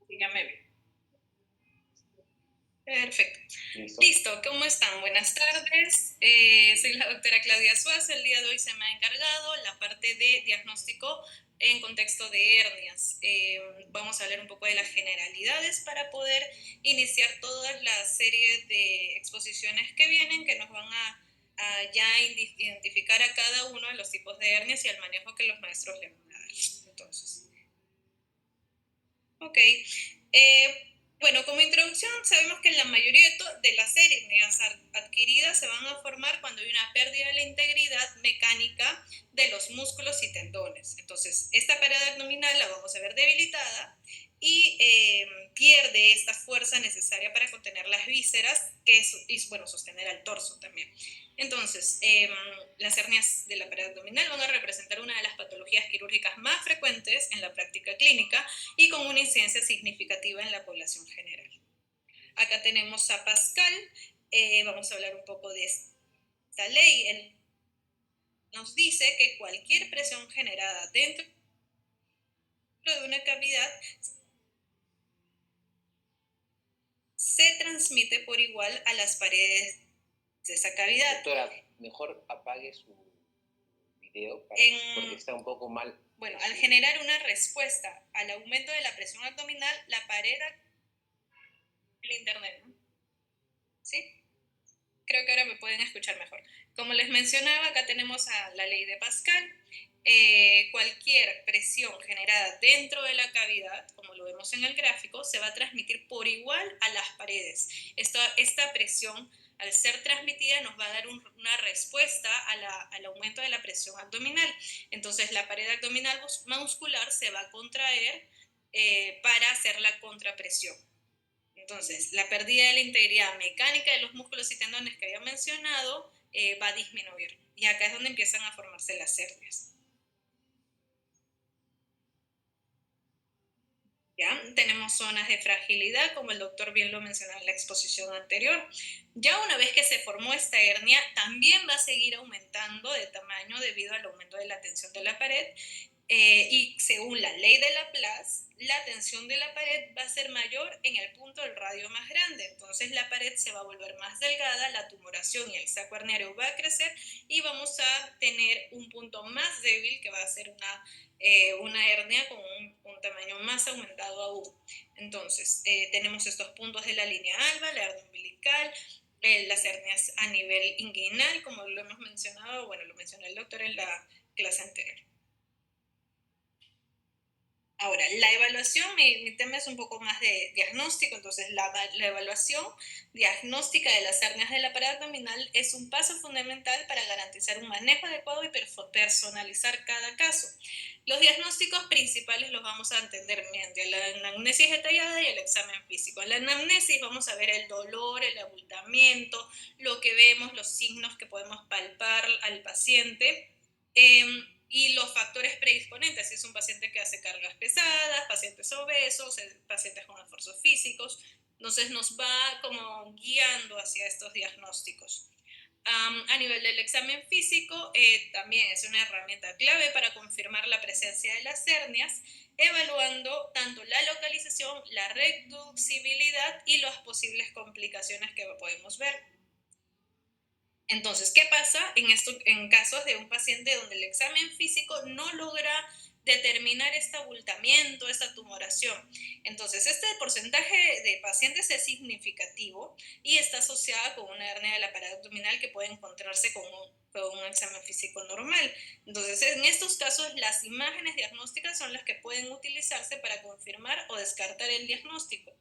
Dígame bien. Perfecto. ¿Listo? Listo, ¿cómo están? Buenas tardes. Soy la doctora Claudia Suárez. El día de hoy se me ha encargado la parte de diagnóstico en contexto de hernias. Vamos a hablar un poco de las generalidades para poder iniciar toda la serie de exposiciones que vienen, que nos van a ya identificar a cada uno de los tipos de hernias y el manejo que los maestros le van a dar. Entonces, ok. Bueno, como introducción, sabemos que la mayoría de las hernias adquiridas se van a formar cuando hay una pérdida de la integridad mecánica de los músculos y tendones. Entonces, esta pared abdominal la vamos a ver debilitada y pierde esta fuerza necesaria para contener las vísceras y bueno, sostener al torso también. Entonces, las hernias de la pared abdominal van a representar una de las patologías quirúrgicas más frecuentes en la práctica clínica y con una incidencia significativa en la población general. Acá tenemos a Pascal, vamos a hablar un poco de esta ley. Él nos dice que cualquier presión generada dentro de una cavidad se transmite por igual a las paredes de esa cavidad. Doctora, mejor apague su video porque está un poco mal. Bueno, al generar una respuesta al aumento de la presión abdominal, la pared del internet, ¿no? ¿Sí? Creo que ahora me pueden escuchar mejor. Como les mencionaba, acá tenemos a la ley de Pascal. Cualquier presión generada dentro de la cavidad, como lo vemos en el gráfico, se va a transmitir por igual a las paredes. Esta presión, al ser transmitida, nos va a dar una respuesta al aumento de la presión abdominal. Entonces, la pared abdominal muscular se va a contraer para hacer la contrapresión. Entonces, la pérdida de la integridad mecánica de los músculos y tendones que había mencionado va a disminuir. Y acá es donde empiezan a formarse las hernias. ¿Ya? Tenemos zonas de fragilidad, como el doctor bien lo mencionaba en la exposición anterior. Ya una vez que se formó esta hernia, también va a seguir aumentando de tamaño debido al aumento de la tensión de la pared. Y según la ley de Laplace, la tensión de la pared va a ser mayor en el punto del radio más grande. Entonces la pared se va a volver más delgada, la tumoración y el saco herniario va a crecer y vamos a tener un punto más débil que va a ser una hernia con un tamaño más aumentado aún. Entonces tenemos estos puntos de la línea alba, la hernia umbilical, las hernias a nivel inguinal, como lo hemos mencionado, bueno, lo mencionó el doctor en la clase anterior. Ahora, la evaluación, mi tema es un poco más de diagnóstico, entonces la evaluación diagnóstica de las hernias de la pared abdominal es un paso fundamental para garantizar un manejo adecuado y personalizar cada caso. Los diagnósticos principales los vamos a entender mediante la anamnesis detallada y el examen físico. En la anamnesis vamos a ver el dolor, el abultamiento, lo que vemos, los signos que podemos palpar al paciente. Y los factores predisponentes, si es un paciente que hace cargas pesadas, pacientes obesos, pacientes con esfuerzos físicos, entonces nos va como guiando hacia estos diagnósticos. A nivel del examen físico, también es una herramienta clave para confirmar la presencia de las hernias, evaluando tanto la localización, la reducibilidad y las posibles complicaciones que podemos ver. Entonces, ¿qué pasa en casos de un paciente donde el examen físico no logra determinar este abultamiento, esta tumoración? Entonces, este porcentaje de pacientes es significativo y está asociada con una hernia de la pared abdominal que puede encontrarse con un examen físico normal. Entonces, en estos casos, las imágenes diagnósticas son las que pueden utilizarse para confirmar o descartar el diagnóstico.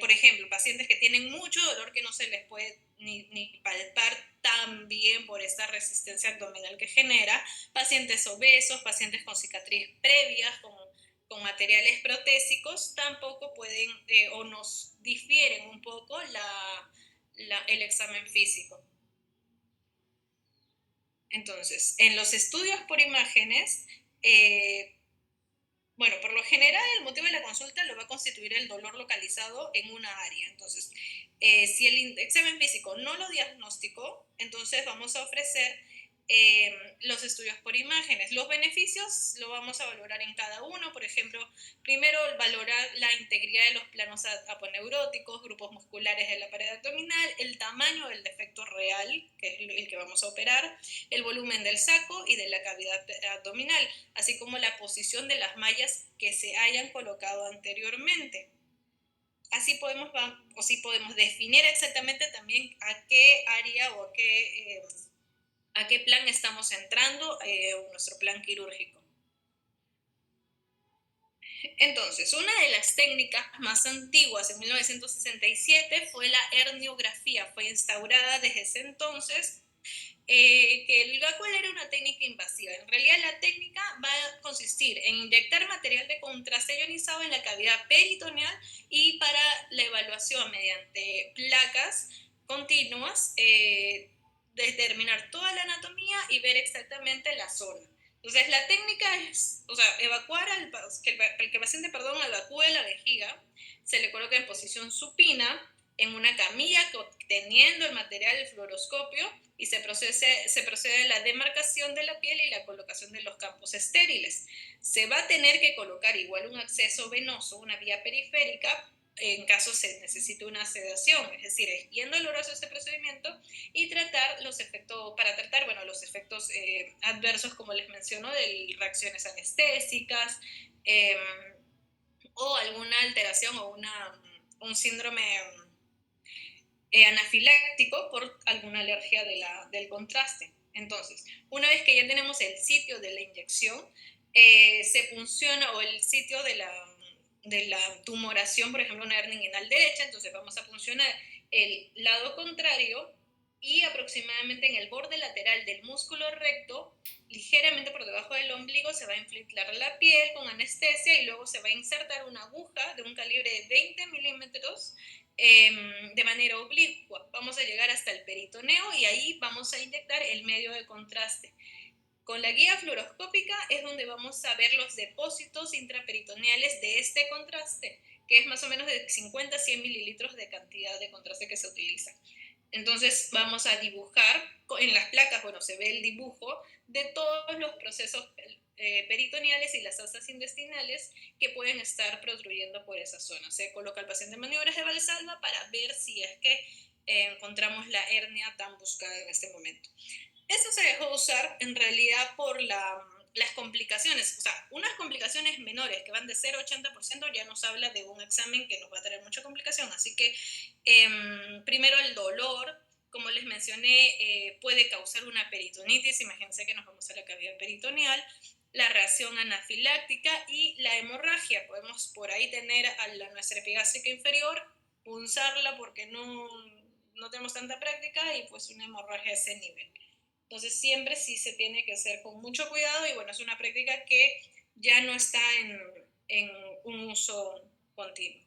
Por ejemplo, pacientes que tienen mucho dolor que no se les puede ni palpar tan bien por esta resistencia abdominal que genera, pacientes obesos, pacientes con cicatriz previas, con materiales protésicos, tampoco pueden o nos difieren un poco el examen físico. Entonces, en los estudios por imágenes, bueno, por lo general el motivo de la consulta lo va a constituir el dolor localizado en una área. Entonces, si el examen físico no lo diagnosticó, entonces vamos a ofrecer los estudios por imágenes. Los beneficios lo vamos a valorar en cada uno. Por ejemplo, primero valorar la integridad de los planos aponeuróticos, grupos musculares de la pared abdominal, el tamaño del defecto real, que es el que vamos a operar, el volumen del saco y de la cavidad abdominal, así como la posición de las mallas que se hayan colocado anteriormente. Así podemos definir exactamente también a qué área o a qué plan estamos entrando nuestro plan quirúrgico. Entonces, una de las técnicas más antiguas en 1967 fue la herniografía. Fue instaurada desde ese entonces, la cual era una técnica invasiva. En realidad, la técnica va a consistir en inyectar material de contraste ionizado en la cavidad peritoneal y para la evaluación mediante placas continuas, determinar toda la anatomía y ver exactamente la zona. Entonces, la técnica es, evacuar que el paciente, evacúe la vejiga, se le coloca en posición supina, en una camilla teniendo el material del fluoroscopio y se procede a la demarcación de la piel y la colocación de los campos estériles. Se va a tener que colocar igual un acceso venoso, una vía periférica, en caso se necesite una sedación, es decir, es bien doloroso este procedimiento y tratar los efectos adversos, como les menciono, de reacciones anestésicas o alguna alteración o un síndrome anafiláctico por alguna alergia del contraste. Entonces, una vez que ya tenemos el sitio de la inyección, se funciona, o el sitio de la tumoración, por ejemplo, una hernia inguinal derecha, entonces vamos a funcionar el lado contrario y aproximadamente en el borde lateral del músculo recto, ligeramente por debajo del ombligo, se va a infiltrar la piel con anestesia y luego se va a insertar una aguja de un calibre de 20 milímetros de manera oblicua. Vamos a llegar hasta el peritoneo y ahí vamos a inyectar el medio de contraste. Con la guía fluoroscópica es donde vamos a ver los depósitos intraperitoneales de este contraste, que es más o menos de 50 a 100 mililitros de cantidad de contraste que se utiliza. Entonces vamos a dibujar, en las placas, se ve el dibujo de todos los procesos peritoneales y las asas intestinales que pueden estar protrudiendo por esa zona. Se coloca al paciente en maniobras de Valsalva para ver si es que encontramos la hernia tan buscada en este momento. Esto se dejó de usar en realidad por las complicaciones, unas complicaciones menores que van de 0 a 80%, ya nos habla de un examen que nos va a traer mucha complicación. Así que primero el dolor, como les mencioné, puede causar una peritonitis. Imagínense que nos vamos a la cavidad peritoneal, la reacción anafiláctica y la hemorragia. Podemos por ahí tener a nuestra epigástrica inferior, punzarla porque no tenemos tanta práctica y pues una hemorragia a ese nivel. Entonces siempre sí se tiene que hacer con mucho cuidado y es una práctica que ya no está en un uso continuo.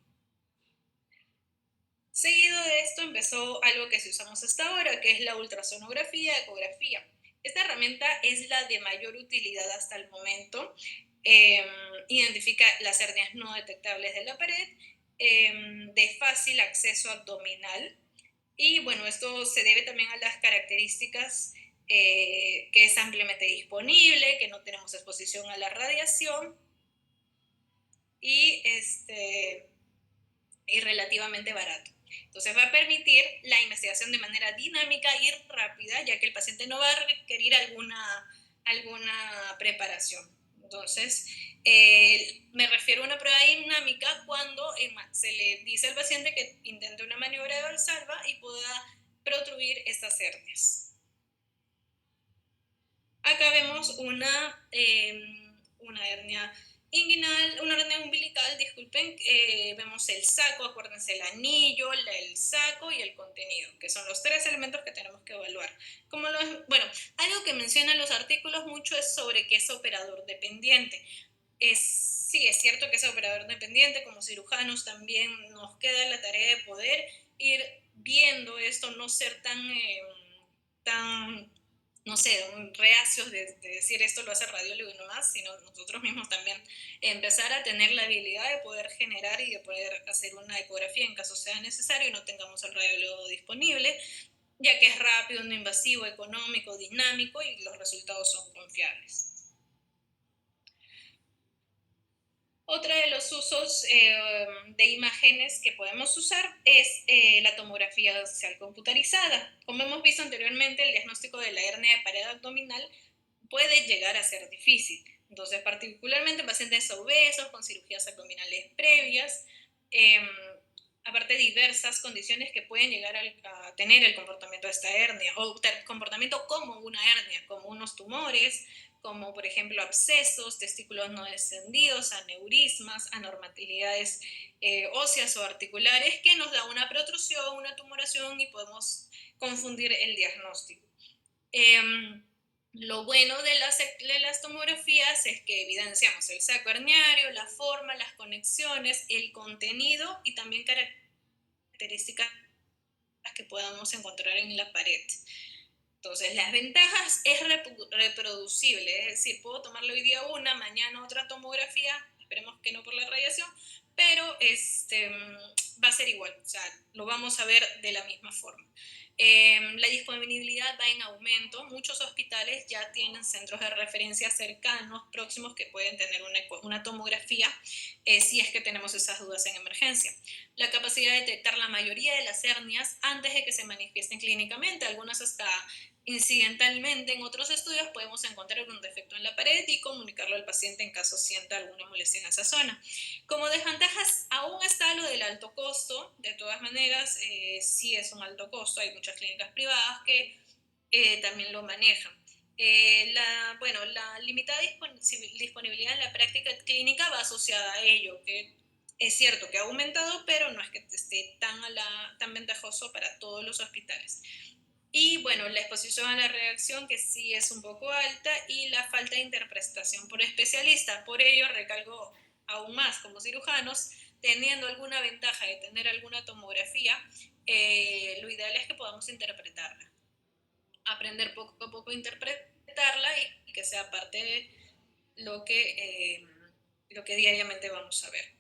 Seguido de esto empezó algo que se usamos hasta ahora, que es la ultrasonografía, ecografía. Esta herramienta es la de mayor utilidad hasta el momento. Identifica las hernias no detectables de la pared, de fácil acceso abdominal. Y esto se debe también a las características que es ampliamente disponible, que no tenemos exposición a la radiación y relativamente barato. Entonces va a permitir la investigación de manera dinámica y rápida, ya que el paciente no va a requerir alguna preparación. Entonces, me refiero a una prueba dinámica cuando se le dice al paciente que intente una maniobra de Valsalva y pueda protruir estas hernias. Acá vemos una hernia inguinal, una hernia umbilical, disculpen, vemos el saco, acuérdense, el anillo, el saco y el contenido, que son los 3 elementos que tenemos que evaluar. Algo que mencionan los artículos mucho es sobre que es operador dependiente. Sí, es cierto que es operador dependiente, como cirujanos también nos queda la tarea de poder ir viendo esto, no ser tan no sé, reacios de decir esto lo hace el radiólogo y no más, sino nosotros mismos también empezar a tener la habilidad de poder generar y de poder hacer una ecografía en caso sea necesario y no tengamos el radiólogo disponible. ya que es rápido, no invasivo, económico, dinámico y los resultados son confiables. Otro de los usos de imágenes que podemos usar es la tomografía axial computarizada. Como hemos visto anteriormente, el diagnóstico de la hernia de pared abdominal puede llegar a ser difícil. Entonces, particularmente en pacientes obesos, con cirugías abdominales previas, aparte de diversas condiciones que pueden llegar a tener el comportamiento de esta hernia, o comportamiento como una hernia, como unos tumores, como por ejemplo abscesos, testículos no descendidos, aneurismas, anormalidades óseas o articulares, que nos da una protrusión, una tumoración y podemos confundir el diagnóstico. Lo bueno de las tomografías es que evidenciamos el saco herniario, la forma, las conexiones, el contenido y también características que podamos encontrar en la pared. Entonces, las ventajas es reproducible, es decir, puedo tomarle hoy día una, mañana otra tomografía, esperemos que no por la radiación, pero va a ser igual, o sea, lo vamos a ver de la misma forma. La disponibilidad va en aumento, muchos hospitales ya tienen centros de referencia cercanos, próximos, que pueden tener una tomografía si es que tenemos esas dudas en emergencia. La capacidad de detectar la mayoría de las hernias antes de que se manifiesten clínicamente, algunas hasta incidentalmente. En otros estudios podemos encontrar algún defecto en la pared y comunicarlo al paciente en caso sienta alguna molestia en esa zona. Como desventajas, aún está lo del alto costo. De todas maneras, sí es un alto costo. Hay muchas clínicas privadas que también lo manejan. La limitada disponibilidad en la práctica clínica va asociada a ello, que es cierto que ha aumentado, pero no es que esté tan ventajoso para todos los hospitales. Y bueno, la exposición a la reacción, que sí es un poco alta, y la falta de interpretación por especialista. Por ello, recalco aún más, como cirujanos, teniendo alguna ventaja de tener alguna tomografía, lo ideal es que podamos interpretarla. Aprender poco a poco a interpretarla y que sea parte de lo que diariamente vamos a ver.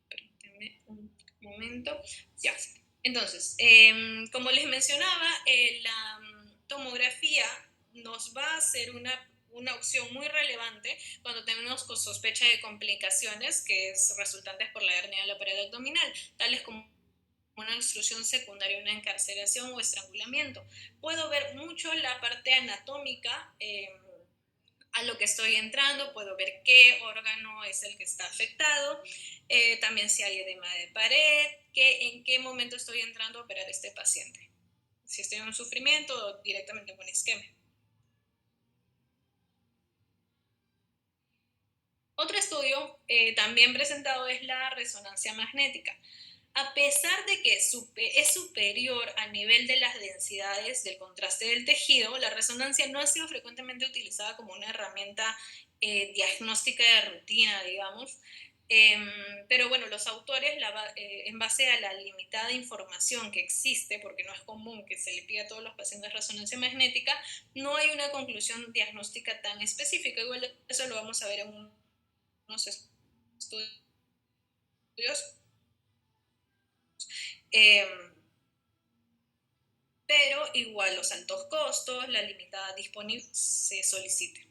Permítanme un momento. Ya. Entonces, como les mencionaba, la tomografía nos va a ser una opción muy relevante cuando tenemos sospecha de complicaciones que es resultantes por la hernia de la pared abdominal, tales como una obstrucción secundaria, una encarceración o estrangulamiento. Puedo ver mucho la parte anatómica a lo que estoy entrando, puedo ver qué órgano es el que está afectado, también si hay edema de pared, en qué momento estoy entrando a operar a este paciente, si estoy en un sufrimiento o directamente con isquemia. Otro estudio también presentado es la resonancia magnética. A pesar de que es superior a nivel de las densidades del contraste del tejido, la resonancia no ha sido frecuentemente utilizada como una herramienta diagnóstica de rutina, digamos. Pero bueno, los autores, en base a la limitada información que existe, porque no es común que se le pida a todos los pacientes resonancia magnética, no hay una conclusión diagnóstica tan específica. Igual eso lo vamos a ver en unos estudios. Eh, pero igual los altos costos, la limitada disponibilidad se solicita.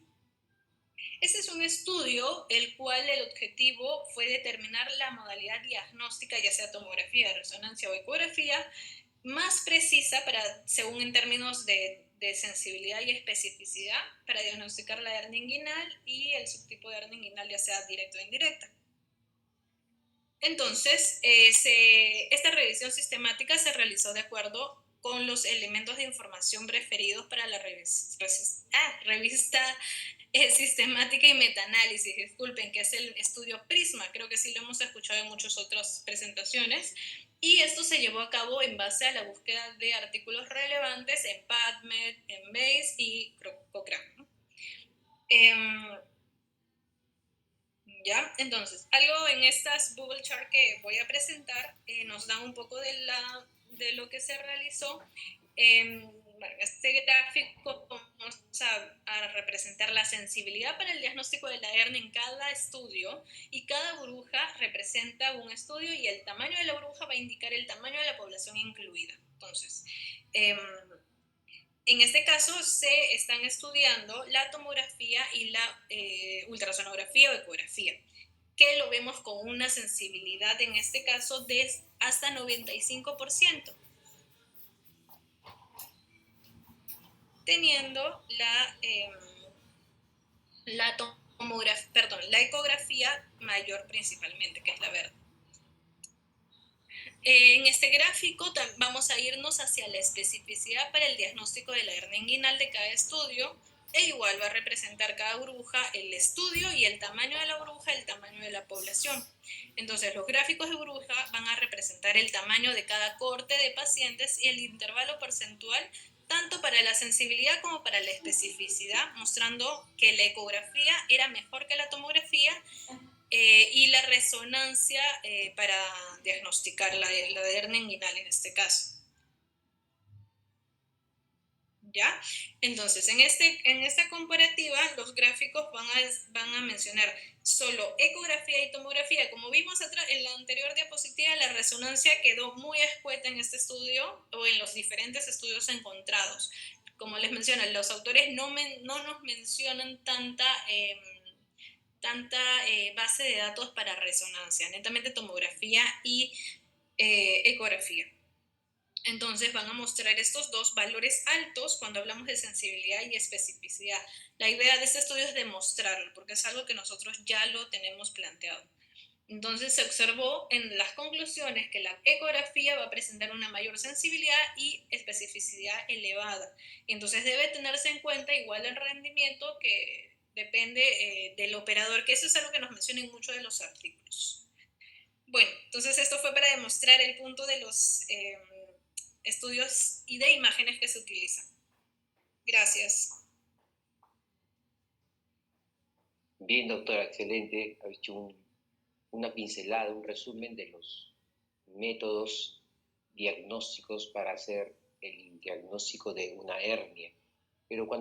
Ese es un estudio el cual el objetivo fue determinar la modalidad diagnóstica, ya sea tomografía, resonancia o ecografía, más precisa según en términos de sensibilidad y especificidad para diagnosticar la hernia inguinal y el subtipo de hernia inguinal, ya sea directa o indirecta. Entonces, esta revisión sistemática se realizó de acuerdo con los elementos de información preferidos para la revista sistemática y metaanálisis, disculpen, que es el estudio PRISMA, creo que sí lo hemos escuchado en muchas otras presentaciones, y esto se llevó a cabo en base a la búsqueda de artículos relevantes en PubMed, en Base y Cochrane. ¿Ya? Entonces, algo en estas bubble chart que voy a presentar nos da un poco de lo que se realizó. Bueno, este gráfico, como a representar la sensibilidad para el diagnóstico de la hernia en cada estudio, y cada burbuja representa un estudio y el tamaño de la burbuja va a indicar el tamaño de la población incluida. Entonces, en este caso se están estudiando la tomografía y la ultrasonografía o ecografía, que lo vemos con una sensibilidad en este caso de hasta 95%, teniendo la ecografía mayor principalmente, que es la verde. En este gráfico vamos a irnos hacia la especificidad para el diagnóstico de la hernia inguinal de cada estudio, e igual va a representar cada burbuja el estudio y el tamaño de la burbuja, el tamaño de la población. Entonces los gráficos de burbuja van a representar el tamaño de cada cohorte de pacientes y el intervalo porcentual tanto para la sensibilidad como para la especificidad, mostrando que la ecografía era mejor que la tomografía, y la resonancia para diagnosticar la hernia inguinal en este caso. ¿Ya? Entonces, en esta comparativa, los gráficos van a mencionar solo ecografía y tomografía. Como vimos en la anterior diapositiva, la resonancia quedó muy escueta en este estudio o en los diferentes estudios encontrados. Como les menciono, los autores no nos mencionan tanta base de datos para resonancia, netamente tomografía y ecografía. Entonces van a mostrar estos dos valores altos cuando hablamos de sensibilidad y especificidad. La idea de este estudio es demostrarlo, porque es algo que nosotros ya lo tenemos planteado. Entonces se observó en las conclusiones que la ecografía va a presentar una mayor sensibilidad y especificidad elevada. Y entonces debe tenerse en cuenta igual el rendimiento, que depende del operador, que eso es algo que nos mencionan muchos de los artículos. Bueno, entonces esto fue para demostrar el punto de los estudios y de imágenes que se utilizan. Gracias. Bien, doctora, excelente. Ha hecho una pincelada, un resumen de los métodos diagnósticos para hacer el diagnóstico de una hernia. Pero cuando